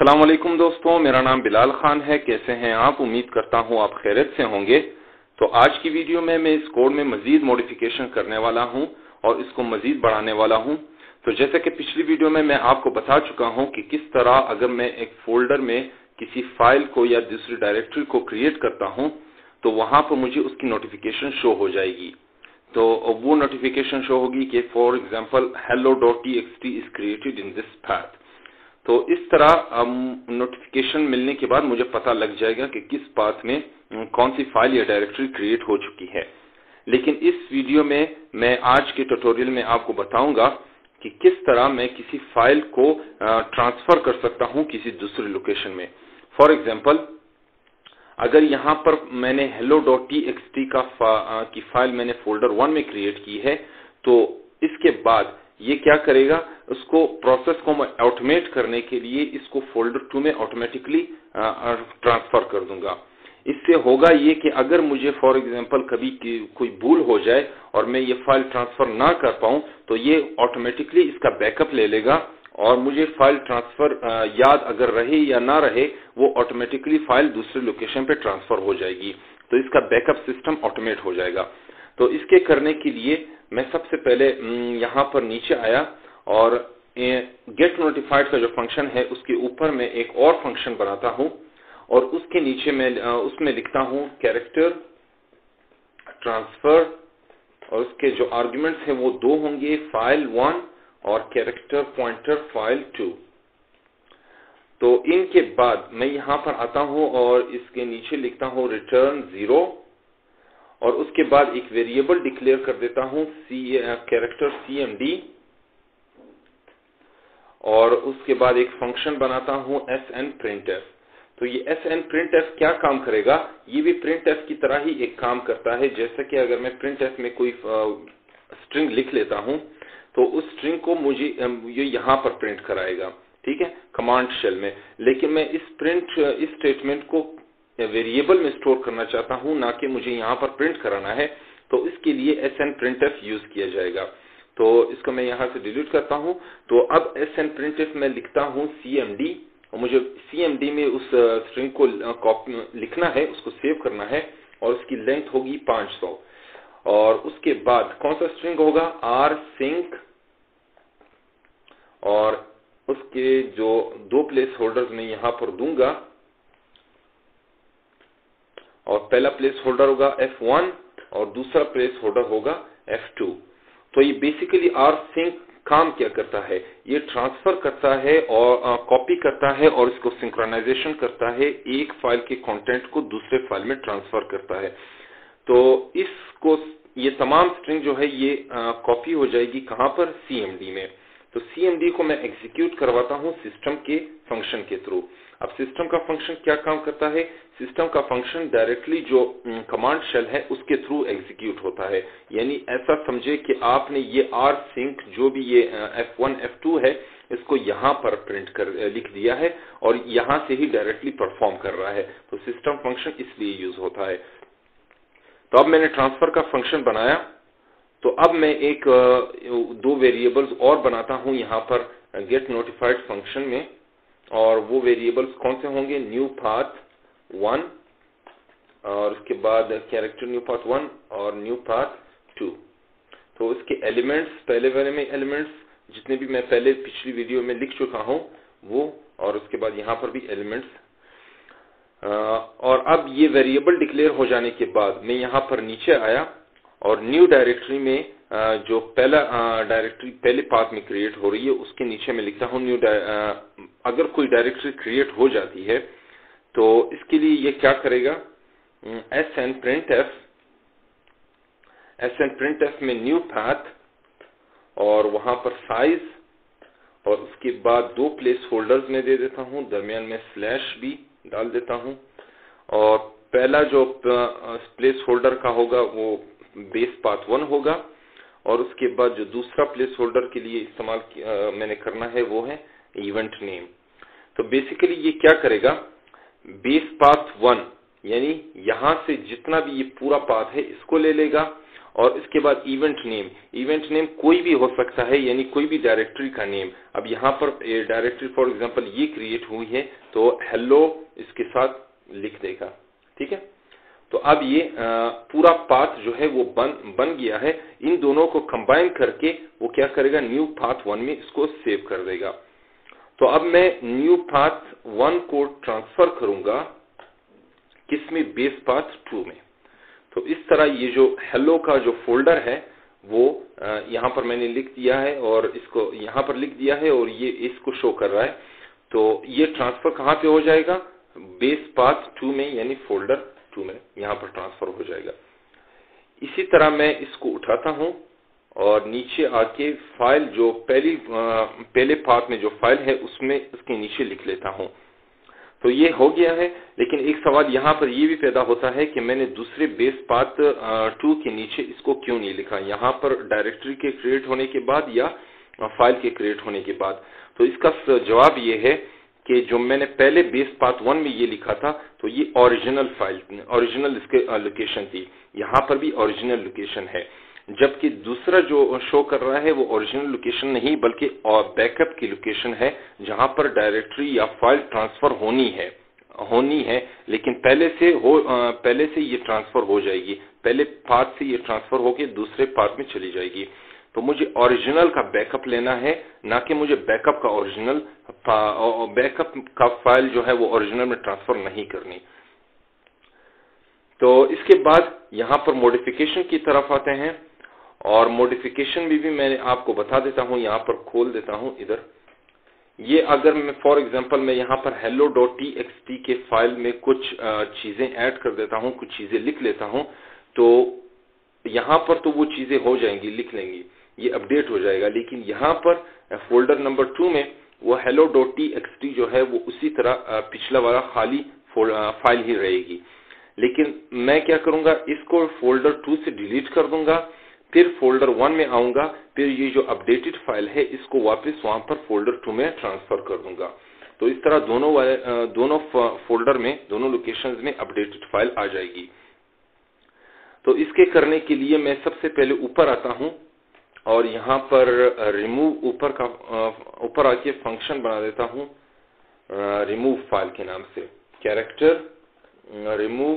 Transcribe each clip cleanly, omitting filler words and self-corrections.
अस्सलाम वालेकुम दोस्तों, मेरा नाम बिलाल खान है। कैसे हैं आप? उम्मीद करता हूं आप खैरियत से होंगे। तो आज की वीडियो में मैं इस कोड में मजीद मॉडिफिकेशन करने वाला हूं और इसको मजीद बढ़ाने वाला हूं। तो जैसे कि पिछली वीडियो में मैं आपको बता चुका हूं कि किस तरह अगर मैं एक फोल्डर में किसी फाइल को या दूसरी डायरेक्टरी को क्रिएट करता हूं तो वहां पर मुझे उसकी नोटिफिकेशन शो हो जाएगी। तो वो नोटिफिकेशन शो होगी कि for example hello.txt is created in this path. तो इस तरह नोटिफिकेशन मिलने के बाद मुझे पता लग जाएगा कि किस पाथ में कौन सी फाइल या डायरेक्टरी क्रिएट हो चुकी है। लेकिन इस वीडियो में मैं आज के ट्यूटोरियल में आपको बताऊंगा कि किस तरह मैं किसी फाइल को ट्रांसफर कर सकता हूं किसी दूसरी लोकेशन में। फॉर एग्जांपल, अगर यहां पर मैंने hello.txt की फाइल मैंने फोल्डर 1 में क्रिएट की है, तो इसके बाद ये क्या करेगा, उसको प्रोसेस को मैं ऑटोमेट करने के लिए इसको फोल्डर 2 में ऑटोमेटिकली ट्रांसफर कर दूंगा। इससे होगा ये कि अगर मुझे फॉर एग्जांपल कभी कोई भूल हो जाए और मैं ये फाइल ट्रांसफर ना कर पाऊं तो ये ऑटोमेटिकली इसका बैकअप ले लेगा और मुझे फाइल ट्रांसफर याद अगर रहे या ना रहे वो ऑटोमेटिकली फाइल दूसरे लोकेशन पे ट्रांसफर हो जाएगी। तो इसका बैकअप सिस्टम ऑटोमेट हो जाएगा। तो इसके करने के लिए मैं सबसे पहले यहाँ पर नीचे आया और गेट नोटिफाइड का जो फंक्शन है उसके ऊपर मैं एक और फंक्शन बनाता हूँ और उसके नीचे मैं उसमें लिखता हूँ कैरेक्टर ट्रांसफर और उसके जो आर्ग्यूमेंट्स हैं वो 2 होंगे, फाइल 1 और कैरेक्टर पॉइंटर फाइल 2। तो इनके बाद मैं यहाँ पर आता हूँ और इसके नीचे लिखता हूँ रिटर्न 0 और उसके बाद एक वेरिएबल डिक्लेयर कर देता हूँ कैरेक्टर cmd और उसके बाद एक फंक्शन बनाता हूँ snprintf। तो ये snprintf क्या काम करेगा, ये भी printf की तरह ही एक काम करता है। जैसे कि अगर मैं printf में कोई स्ट्रिंग लिख लेता हूँ तो उस स्ट्रिंग को मुझे ये यहाँ पर प्रिंट कराएगा, ठीक है, कमांड शेल में। लेकिन मैं इस स्टेटमेंट को वेरिएबल में स्टोर करना चाहता हूं, ना कि मुझे यहाँ पर प्रिंट कराना है। तो इसके लिए snprintf यूज किया जाएगा। तो इसको मैं यहाँ से डिलीट करता हूं। तो अब snprintf में लिखता हूं cmd और मुझे cmd में उस स्ट्रिंग को लिखना है, उसको सेव करना है और उसकी लेंथ होगी 500। और उसके बाद कौन सा स्ट्रिंग होगा, rsync और उसके जो 2 प्लेस होल्डर्स मैं यहाँ पर दूंगा और पहला प्लेस होल्डर होगा F1 और दूसरा प्लेस होल्डर होगा F2। तो ये बेसिकली rsync काम क्या करता है, ये ट्रांसफर करता है और कॉपी करता है और इसको सिंक्रोनाइजेशन करता है, एक फाइल के कंटेंट को दूसरे फाइल में ट्रांसफर करता है। तो इसको ये तमाम स्ट्रिंग जो है ये कॉपी हो जाएगी कहां पर, cmd में। तो cmd को मैं एग्जीक्यूट करवाता हूं सिस्टम के फंक्शन के थ्रू। अब सिस्टम का फंक्शन क्या काम करता है, सिस्टम का फंक्शन डायरेक्टली जो कमांड शेल है उसके थ्रू एग्जीक्यूट होता है। यानी ऐसा समझे कि आपने ये rsync जो भी ये F1 F2 है इसको यहाँ पर लिख दिया है और यहाँ से ही डायरेक्टली परफॉर्म कर रहा है। तो सिस्टम फंक्शन इसलिए यूज होता है। तो अब मैंने ट्रांसफर का फंक्शन बनाया। तो अब मैं एक 2 वेरिएबल्स और बनाता हूं यहाँ पर गेट नोटिफाइड फंक्शन में, और वो वेरिएबल्स कौन से होंगे, न्यू पाथ 1 और उसके बाद कैरेक्टर न्यू पाथ 1 और न्यू पाथ 2। तो इसके एलिमेंट्स, पहले वाले में एलिमेंट्स जितने भी मैं पहले पिछली वीडियो में लिख चुका हूं वो, और उसके बाद यहाँ पर भी एलिमेंट्स। और अब ये वेरिएबल डिक्लेयर हो जाने के बाद मैं यहाँ पर नीचे आया और न्यू डायरेक्टरी में जो पहला डायरेक्टरी पहले पाथ में क्रिएट हो रही है उसके नीचे मैं लिखता हूँ न्यू। अगर कोई डायरेक्टरी क्रिएट हो जाती है तो इसके लिए ये क्या करेगा, snprintf में न्यू पाथ और वहां पर साइज और उसके बाद 2 प्लेस होल्डर्स में दे देता हूं, दरमियान में स्लैश भी डाल देता हूं। और पहला जो प्लेस होल्डर का होगा वो बेस पाथ 1 होगा और उसके बाद जो दूसरा प्लेस होल्डर के लिए इस्तेमाल मैंने करना है वो है इवेंट नेम। तो बेसिकली ये क्या करेगा, बेस पाथ 1 यानी यहां से जितना भी ये पूरा पाथ है इसको ले लेगा और इसके बाद इवेंट नेम कोई भी हो सकता है, यानी कोई भी डायरेक्टरी का नेम। अब यहाँ पर डायरेक्टरी फॉर एग्जांपल ये क्रिएट हुई है तो हेलो इसके साथ लिख देगा, ठीक है। तो अब ये पूरा पाथ जो है वो बन गया है। इन दोनों को कंबाइन करके वो क्या करेगा, न्यू पाथ 1 में इसको सेव कर देगा। तो अब मैं न्यू पाथ 1 को ट्रांसफर करूंगा किसमें, बेस पाथ 2 में। तो इस तरह ये जो हेलो का जो फोल्डर है वो यहाँ पर मैंने लिख दिया है और इसको यहाँ पर लिख दिया है और ये इसको शो कर रहा है। तो ये ट्रांसफर कहाँ पे हो जाएगा, बेस पाथ 2 में, यानी फोल्डर 2 में यहाँ पर ट्रांसफर हो जाएगा। इसी तरह मैं इसको उठाता हूँ और नीचे आके फाइल जो पहले पाथ में जो फाइल है उसमें इसके नीचे लिख लेता हूँ। तो ये हो गया है, लेकिन एक सवाल यहाँ पर ये भी पैदा होता है कि मैंने दूसरे बेस पाथ 2 के नीचे इसको क्यों नहीं लिखा, यहाँ पर डायरेक्टरी के क्रिएट होने के बाद या फाइल के क्रिएट होने के बाद। तो इसका जवाब ये है कि जो मैंने पहले बेस पाथ 1 में ये लिखा था तो ये ओरिजिनल इसके लोकेशन थी, यहाँ पर भी ओरिजिनल लोकेशन है, जबकि दूसरा जो शो कर रहा है वो ओरिजिनल लोकेशन नहीं बल्कि बैकअप की लोकेशन है, जहां पर डायरेक्टरी या फाइल ट्रांसफर होनी है, लेकिन पहले से ये ट्रांसफर हो जाएगी, पहले पाथ से ये ट्रांसफर होकर दूसरे पाथ में चली जाएगी। तो मुझे ओरिजिनल का बैकअप लेना है, ना कि मुझे बैकअप का फाइल जो है वो ओरिजिनल में ट्रांसफर नहीं करनी। तो इसके बाद यहाँ पर मॉडिफिकेशन की तरफ आते हैं और मॉडिफिकेशन में भी मैं आपको बता देता हूँ, यहाँ पर खोल देता हूँ इधर। ये अगर मैं फॉर एग्जांपल मैं यहाँ पर hello.txt के फाइल में कुछ चीजें ऐड कर देता हूँ, कुछ चीजें लिख लेता हूँ, तो यहाँ पर तो वो चीजें हो जाएंगी, लिख लेंगी, ये अपडेट हो जाएगा। लेकिन यहाँ पर फोल्डर नंबर 2 में वो hello.txt जो है वो उसी तरह पिछला वाला खाली फाइल ही रहेगी। लेकिन मैं क्या करूंगा, इसको फोल्डर 2 से डिलीट कर दूंगा, फिर फोल्डर 1 में आऊंगा, फिर ये जो अपडेटेड फाइल है इसको वापस वहां पर फोल्डर 2 में ट्रांसफर कर दूंगा। तो इस तरह दोनों फोल्डर में, दोनों लोकेशंस में अपडेटेड फाइल आ जाएगी। तो इसके करने के लिए मैं सबसे पहले ऊपर आता हूं और यहाँ पर रिमूव ऊपर आके फंक्शन बना देता हूं रिमूव फाइल के नाम से, कैरेक्टर रिमूव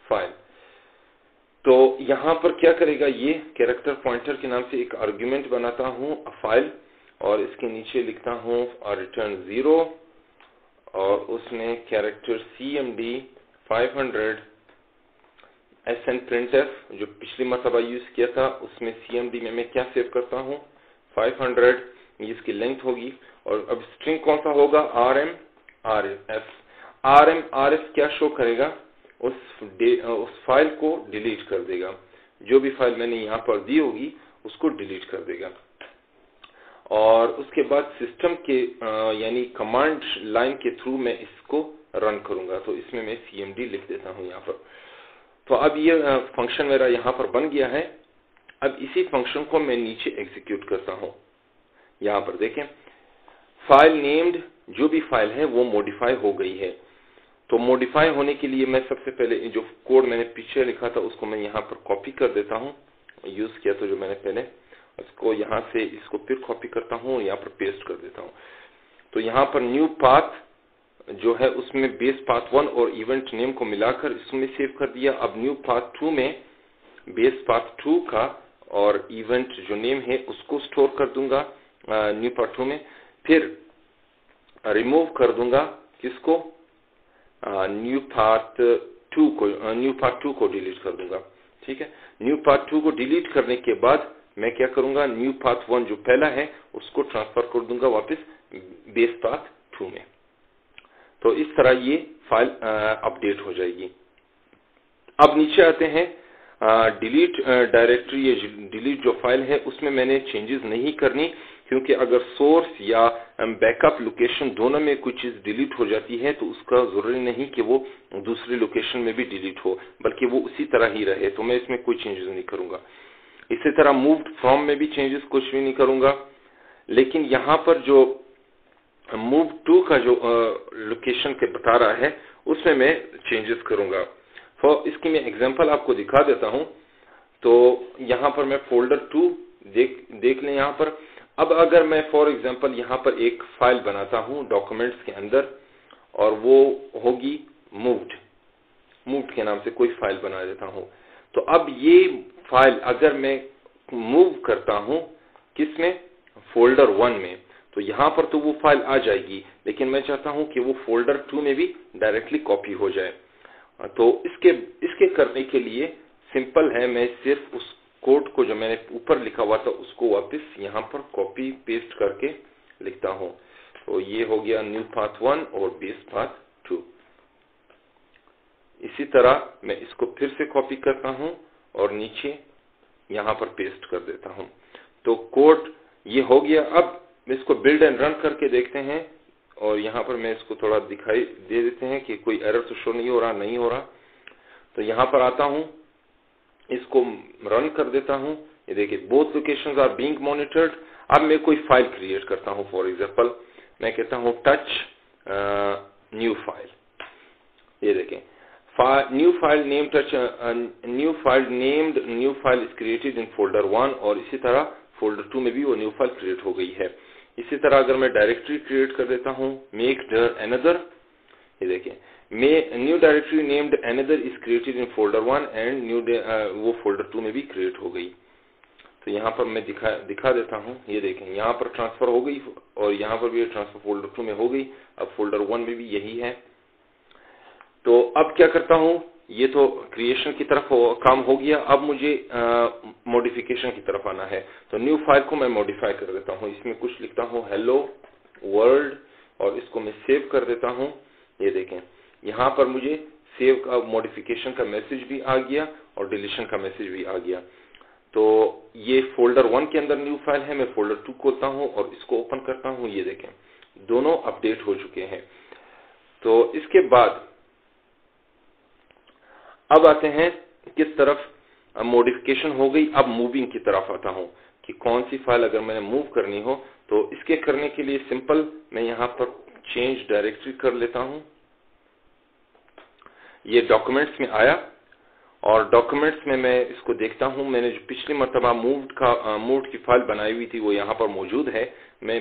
फाइल। तो यहाँ पर क्या करेगा, ये कैरेक्टर पॉइंटर के नाम से एक आर्गुमेंट बनाता हूँ फाइल और इसके नीचे लिखता हूँ रिटर्न 0 और उसमें कैरेक्टर cmd 500 sn printf जो पिछली मरतबा यूज किया था उसमें cmd में मैं क्या सेव करता हूँ 500, ये इसकी लेंथ होगी। और अब स्ट्रिंग कौन सा होगा, rmrf क्या शो करेगा, उस फाइल को डिलीट कर देगा, जो भी फाइल मैंने यहाँ पर दी होगी उसको डिलीट कर देगा। और उसके बाद सिस्टम के यानी कमांड लाइन के थ्रू मैं इसको रन करूंगा, तो इसमें मैं cmd लिख देता हूँ यहाँ पर। तो अब ये फंक्शन मेरा यहाँ पर बन गया है। अब इसी फंक्शन को मैं नीचे एग्जीक्यूट करता हूँ। यहाँ पर देखें फाइल नेम्ड जो भी फाइल है वो मॉडिफाई हो गई है। तो मॉडिफाई होने के लिए मैं सबसे पहले जो कोड मैंने पीछे लिखा था उसको मैं यहाँ पर कॉपी कर देता हूँ, यूज किया था जो मैंने पहले, उसको यहाँ से इसको फिर कॉपी करता हूँ और यहाँ पर पेस्ट कर देता हूँ। तो यहाँ पर न्यू पाथ जो है उसमें बेस पाथ 1 और इवेंट नेम को मिलाकर इसमें सेव कर दिया। अब न्यू पाथ 2 में बेस पाथ 2 का और इवेंट जो नेम है उसको स्टोर कर दूंगा न्यू पाथ 2 में, फिर रिमूव कर दूंगा किसको, न्यू पाथ 2 को डिलीट कर दूंगा। ठीक है, न्यू पाथ 2 को डिलीट करने के बाद मैं क्या करूंगा, न्यू पाथ 1 जो पहला है उसको ट्रांसफर कर दूंगा वापस बेस पाथ 2 में। तो इस तरह ये फाइल अपडेट हो जाएगी। अब नीचे आते हैं, डिलीट डायरेक्टरी या डिलीट जो फाइल है उसमें मैंने चेंजेस नहीं करनी, क्योंकि अगर सोर्स या बैकअप लोकेशन दोनों में कोई चीज डिलीट हो जाती है तो उसका जरूरी नहीं कि वो दूसरी लोकेशन में भी डिलीट हो, बल्कि वो उसी तरह ही रहे। तो मैं इसमें कोई चेंजेस नहीं करूंगा। इसी तरह मूव्ड फ्रॉम में भी चेंजेस कुछ भी नहीं करूंगा। लेकिन यहाँ पर जो मूव टू का जो लोकेशन के बता रहा है उसमें मैं चेंजेस करूंगा। इसकी मैं एग्जांपल आपको दिखा देता हूं। तो यहाँ पर मैं फोल्डर 2 देख लें यहाँ पर। अब अगर मैं फॉर एग्जांपल यहाँ पर एक फाइल बनाता हूँ डॉक्यूमेंट्स के अंदर, और वो होगी मूव्ड के नाम से कोई फाइल बना देता हूँ। तो अब ये फाइल अगर मैं मूव करता हूँ किसमें, फोल्डर 1 में, तो यहाँ पर तो वो फाइल आ जाएगी, लेकिन मैं चाहता हूँ कि वो फोल्डर 2 में भी डायरेक्टली कॉपी हो जाए। तो इसके करने के लिए सिंपल है, मैं सिर्फ उस कोड को जो मैंने ऊपर लिखा हुआ था उसको वापस यहाँ पर कॉपी पेस्ट करके लिखता हूँ। तो ये हो गया न्यू पाथ 1 और बेस पाथ 2। इसी तरह मैं इसको फिर से कॉपी करता हूँ और नीचे यहाँ पर पेस्ट कर देता हूँ। तो कोड ये हो गया। अब इसको बिल्ड एंड रन करके देखते हैं, और यहाँ पर मैं इसको थोड़ा दिखाई दे देते हैं कि कोई एरर तो शो नहीं हो रहा। तो यहाँ पर आता हूँ, इसको रन कर देता हूँ। ये देखिए both locations are being monitored. अब मैं कोई फाइल क्रिएट करता हूँ। फॉर एग्जांपल मैं कहता हूँ टच न्यू फाइल। ये देखें new file name touch new file is created in folder 1, और इसी तरह फोल्डर 2 में भी वो न्यू फाइल क्रिएट हो गई है। इसी तरह अगर मैं डायरेक्टरी क्रिएट कर देता हूँ मेक डर अनदर, ये देखें new directory named another is created in folder 1 and वो फोल्डर 2 में भी क्रिएट हो गई। तो यहाँ पर मैं दिखा देता हूँ। ये देखें यहाँ पर ट्रांसफर हो गई, और यहाँ पर भी ट्रांसफर फोल्डर 2 में हो गई। अब फोल्डर 1 में भी यही है। तो अब क्या करता हूँ, ये तो क्रिएशन की तरफ काम हो गया। अब मुझे मॉडिफिकेशन की तरफ आना है। तो न्यू फाइल को मैं मॉडिफाई कर देता हूँ। इसमें कुछ लिखता हूँ हेलो वर्ल्ड, और इसको मैं सेव कर देता हूँ। ये देखें यहाँ पर मुझे सेव का मॉडिफिकेशन का मैसेज भी आ गया और डिलीशन का मैसेज भी आ गया। तो ये फोल्डर 1 के अंदर न्यू फाइल है। मैं फोल्डर 2 खोलता हूँ और इसको ओपन करता हूँ। ये देखें दोनों अपडेट हो चुके हैं। तो इसके बाद अब आते हैं किस तरफ मॉडिफिकेशन हो गई। अब मूविंग की तरफ आता हूं कि कौन सी फाइल अगर मैंने मूव करनी हो। तो इसके करने के लिए सिंपल मैं यहां पर चेंज डायरेक्टरी कर लेता हूं। ये डॉक्यूमेंट्स में आया, और डॉक्यूमेंट्स में मैं इसको देखता हूं। मैंने जो पिछली मरतबा मूव्ड की फाइल बनाई हुई थी वो यहां पर मौजूद है। मैं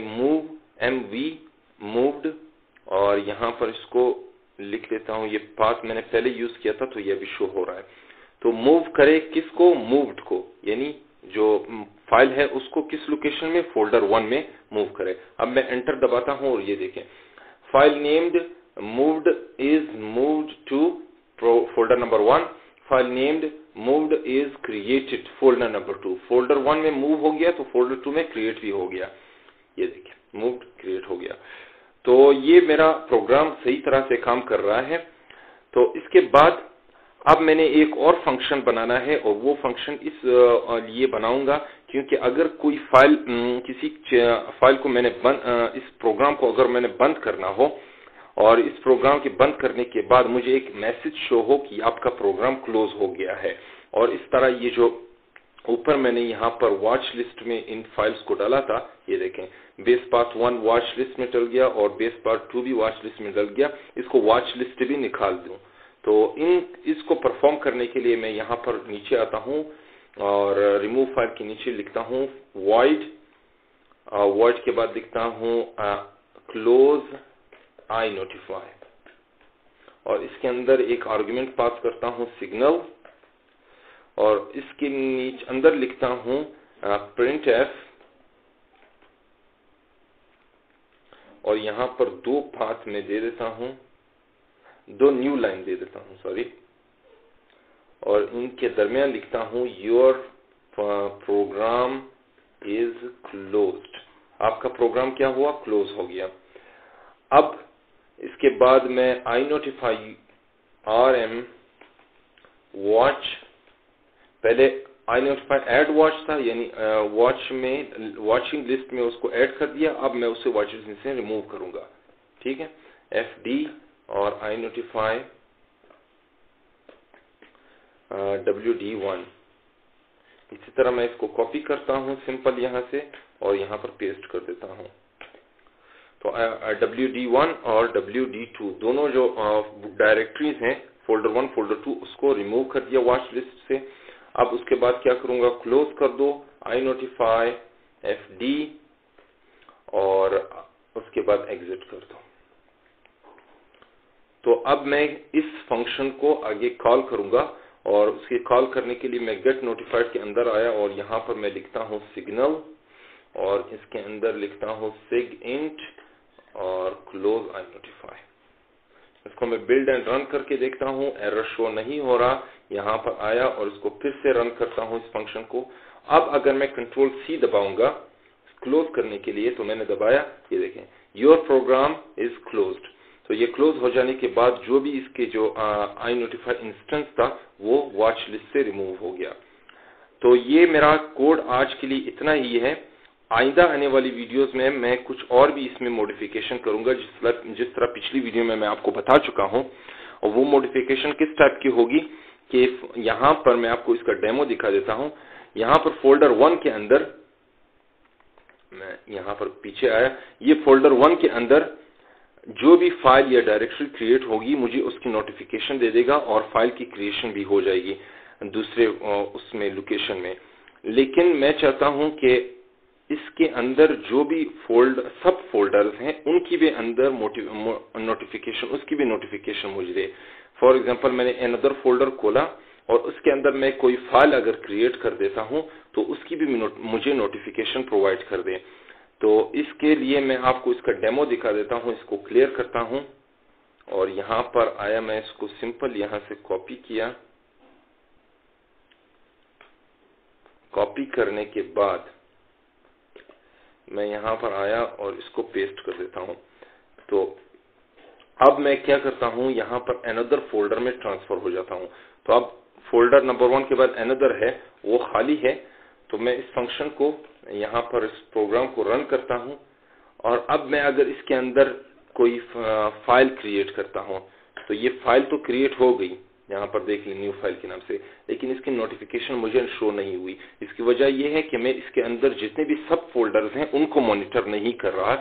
मूव्ड और यहां पर इसको लिख लेता हूं। ये पाथ मैंने पहले यूज किया था, तो ये अभी शो हो रहा है। तो मूव करे किसको, मूव्ड को, यानी जो फाइल है उसको किस लोकेशन में, फोल्डर 1 में मूव करे। अब मैं एंटर दबाता हूं और ये देखें file named moved is moved to folder number 1। File named moved is created folder number 2। Folder 1 में मूव हो गया तो फोल्डर 2 में क्रिएट भी हो गया। ये देखिए मूव्ड क्रिएट हो गया। तो ये मेरा प्रोग्राम सही तरह से काम कर रहा है। तो इसके बाद अब मैंने एक और फंक्शन बनाना है, और वो फंक्शन इस लिए बनाऊंगा क्योंकि अगर कोई फाइल किसी फाइल को मैंने इस प्रोग्राम को अगर मैंने बंद करना हो, और इस प्रोग्राम के बंद करने के बाद मुझे एक मैसेज शो हो कि आपका प्रोग्राम क्लोज हो गया है। और इस तरह ये जो ऊपर मैंने यहाँ पर वॉच लिस्ट में इन फाइल्स को डाला था, ये देखें बेस पाथ 1 वॉच लिस्ट में डल गया और बेस पाथ 2 भी वॉच लिस्ट में डल गया। इसको वॉच लिस्ट भी निकाल दूं। तो इसको परफॉर्म करने के लिए मैं यहाँ पर नीचे आता हूँ और रिमूव फाइल के नीचे लिखता हूँ वॉइड के बाद लिखता हूँ क्लोज आई नोटिफाई, और इसके अंदर एक आर्गुमेंट पास करता हूँ सिग्नल, और इसके नीचे अंदर लिखता हूँ प्रिंट एफ, और यहाँ पर दो पाथ में दे देता हूँ, दो न्यू लाइन दे देता हूँ सॉरी, और इनके दरमियान लिखता हूँ योर प्रोग्राम इज क्लोज्ड। आपका प्रोग्राम क्या हुआ, क्लोज हो गया। अब इसके बाद मैं आई नोटिफाई RM वॉच, पहले आई नोटिफाई ऐड वॉच था, यानी वॉच में वॉचिंग लिस्ट में उसको ऐड कर दिया। अब मैं उसे वॉच लिस्ट से रिमूव करूंगा, ठीक है। FD और आई नोटिफाई WD1। इसी तरह मैं इसको कॉपी करता हूं सिंपल यहां से और यहां पर पेस्ट कर देता हूं। तो WD1 और WD2 दोनों जो डायरेक्टरीज हैं फोल्डर 1 फोल्डर 2 उसको रिमूव कर दिया वॉच लिस्ट से। अब उसके बाद क्या करूंगा, क्लोज कर दो iNotify FD और उसके बाद एग्जिट कर दो। तो अब मैं इस फंक्शन को आगे कॉल करूंगा और उसके कॉल करने के लिए मैं गेट नोटिफाइड के अंदर आया और यहां पर मैं लिखता हूं सिग्नल और इसके अंदर लिखता हूं sig int और क्लोज iNotify। इसको मैं बिल्ड एंड रन करके देखता हूं, एरर शो नहीं हो रहा। यहां पर आया और इसको फिर से रन करता हूं इस फंक्शन को। अब अगर मैं कंट्रोल C दबाऊंगा क्लोज करने के लिए, तो मैंने दबाया, ये देखें योर प्रोग्राम इज क्लोज्ड। तो ये क्लोज हो जाने के बाद जो भी इसके जो iNotify इंस्टेंस था वो वॉच लिस्ट से रिमूव हो गया। तो ये मेरा कोड आज के लिए इतना ही है। आइंदा आने वाली वीडियोस में मैं कुछ और भी इसमें मॉडिफिकेशन करूंगा, जिस तरह पिछली वीडियो में मैं आपको बता चुका हूं। और वो मॉडिफिकेशन किस टाइप की होगी कि यहां पर मैं आपको इसका डेमो दिखा देता हूं। यहां पर फोल्डर 1 के अंदर, मैं यहां पर पीछे आया, ये फोल्डर 1 के अंदर जो भी फाइल या डायरेक्टरी क्रिएट होगी मुझे उसकी नोटिफिकेशन दे देगा और फाइल की क्रिएशन भी हो जाएगी दूसरे उसमें लोकेशन में। लेकिन मैं चाहता हूं कि इसके अंदर जो भी सब फोल्डर्स हैं उनकी भी अंदर नोटिफिकेशन, उसकी भी नोटिफिकेशन मुझे दे। फॉर एग्जांपल मैंने अनदर फोल्डर खोला और उसके अंदर मैं कोई फाइल अगर क्रिएट कर देता हूं तो उसकी भी मुझे नोटिफिकेशन प्रोवाइड कर दे। तो इसके लिए मैं आपको इसका डेमो दिखा देता हूं। इसको क्लियर करता हूं और यहां पर आया, मैं इसको सिंपल यहां से कॉपी किया। कॉपी करने के बाद मैं यहां पर आया और इसको पेस्ट कर देता हूं। तो अब मैं क्या करता हूं, यहां पर अनदर फोल्डर में ट्रांसफर हो जाता हूं। तो अब फोल्डर नंबर 1 के बाद अनदर है, वो खाली है। तो मैं इस फंक्शन को यहां पर इस प्रोग्राम को रन करता हूं और अब मैं अगर इसके अंदर कोई फाइल क्रिएट करता हूं तो ये फाइल तो क्रिएट हो गई, यहाँ पर देख ली न्यू फाइल के नाम से, लेकिन इसकी नोटिफिकेशन मुझे शो नहीं हुई। इसकी वजह यह है कि मैं इसके अंदर जितने भी सब फोल्डर्स हैं उनको मॉनिटर नहीं कर रहा,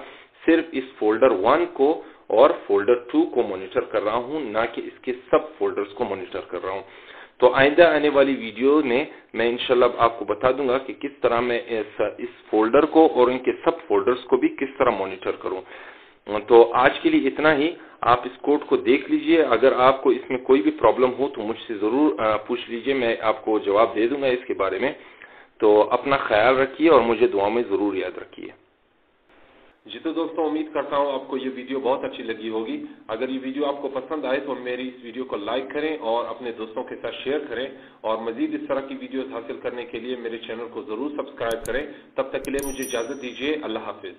सिर्फ इस फोल्डर 1 को और फोल्डर 2 को मॉनिटर कर रहा हूं, ना कि इसके सब फोल्डर्स को मॉनिटर कर रहा हूं। तो आइंदा आने वाली वीडियो में मैं इंशाल्लाह आपको बता दूंगा कि किस तरह मैं इस फोल्डर को और इनके सब फोल्डर्स को भी किस तरह मॉनिटर करूं। तो आज के लिए इतना ही। आप इस कोड को देख लीजिए। अगर आपको इसमें कोई भी प्रॉब्लम हो तो मुझसे जरूर पूछ लीजिए, मैं आपको जवाब दे दूंगा इसके बारे में। तो अपना ख्याल रखिए और मुझे दुआओं में जरूर याद रखिए। जी तो दोस्तों, उम्मीद करता हूं आपको ये वीडियो बहुत अच्छी लगी होगी। अगर ये वीडियो आपको पसंद आए तो मेरी इस वीडियो को लाइक करें और अपने दोस्तों के साथ शेयर करें और मजीद इस तरह की वीडियोस हासिल करने के लिए मेरे चैनल को जरूर सब्सक्राइब करें। तब तक के लिए मुझे इजाजत दीजिए। अल्लाह हाफिज।